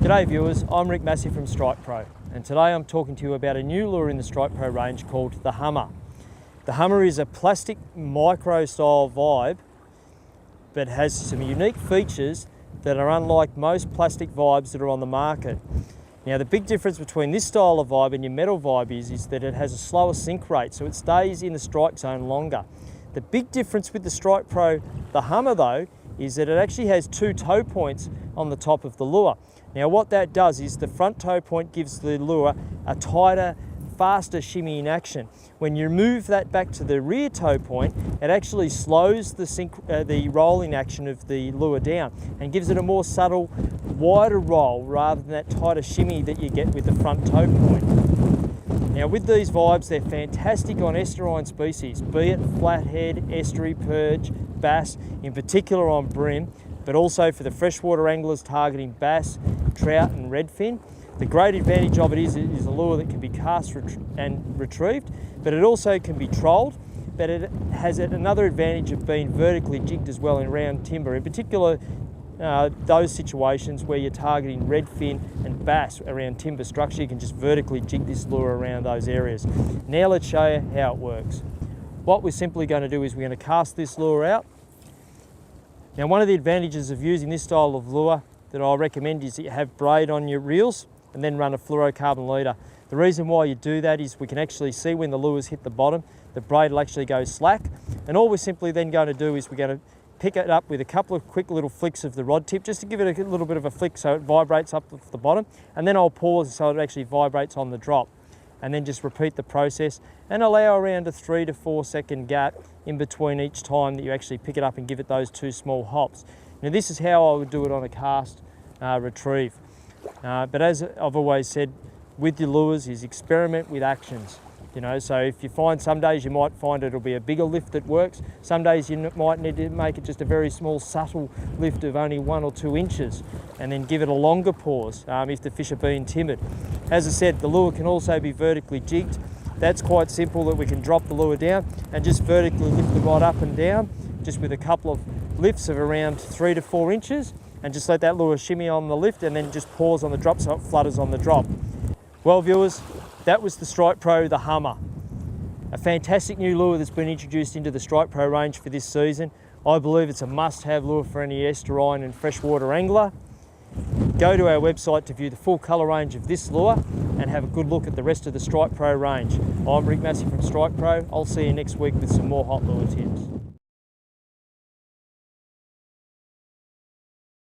G'day viewers, I'm Rick Massie from Strike Pro, and today I'm talking to you about a new lure in the Strike Pro range called the Hummer. The Hummer is a plastic micro style vibe, but has some unique features that are unlike most plastic vibes that are on the market. Now the big difference between this style of vibe and your metal vibe is that it has a slower sink rate, so it stays in the strike zone longer. The big difference with the Strike Pro, the Hummer though, is that it actually has two toe points on the top of the lure. Now what that does is the front toe point gives the lure a tighter, faster shimmy in action. When you move that back to the rear toe point, it actually slows the rolling action of the lure down and gives it a more subtle, wider roll rather than that tighter shimmy that you get with the front toe point. Now with these vibes, they're fantastic on estuarine species, be it flathead, estuary perch, bass, in particular on bream, but also for the freshwater anglers targeting bass, trout and redfin. The great advantage of it is a lure that can be cast and retrieved, but it also can be trolled, but it has another advantage of being vertically jigged as well in round timber, in particular those situations where you're targeting redfin and bass around timber structure. You can just vertically jig this lure around those areas. Now let's show you how it works. What we're simply going to do is we're going to cast this lure out. Now one of the advantages of using this style of lure that I recommend is that you have braid on your reels and then run a fluorocarbon leader. The reason why you do that is we can actually see when the lures hit the bottom, the braid will actually go slack, and all we're simply then going to do is we're going to pick it up with a couple of quick little flicks of the rod tip just to give it a little bit of a flick so it vibrates up to the bottom, and then I'll pause so it actually vibrates on the drop, and then just repeat the process and allow around a 3 to 4 second gap in between each time that you actually pick it up and give it those two small hops. Now this is how I would do it on a cast retrieve. But as I've always said with your lures is experiment with actions. You know, so if you find some days you might find it'll be a bigger lift that works. Some days you might need to make it just a very small subtle lift of only 1 or 2 inches and then give it a longer pause if the fish are being timid. As I said, the lure can also be vertically jigged. That's quite simple, that we can drop the lure down and just vertically lift the rod up and down just with a couple of lifts of around 3 to 4 inches, and just let that lure shimmy on the lift and then just pause on the drop so it flutters on the drop. Well viewers, that was the Strike Pro, the Hummer. A fantastic new lure that's been introduced into the Strike Pro range for this season. I believe it's a must-have lure for any estuarine and freshwater angler. Go to our website to view the full colour range of this lure and have a good look at the rest of the Strike Pro range. I'm Rick Massie from Strike Pro. I'll see you next week with some more hot lure tips.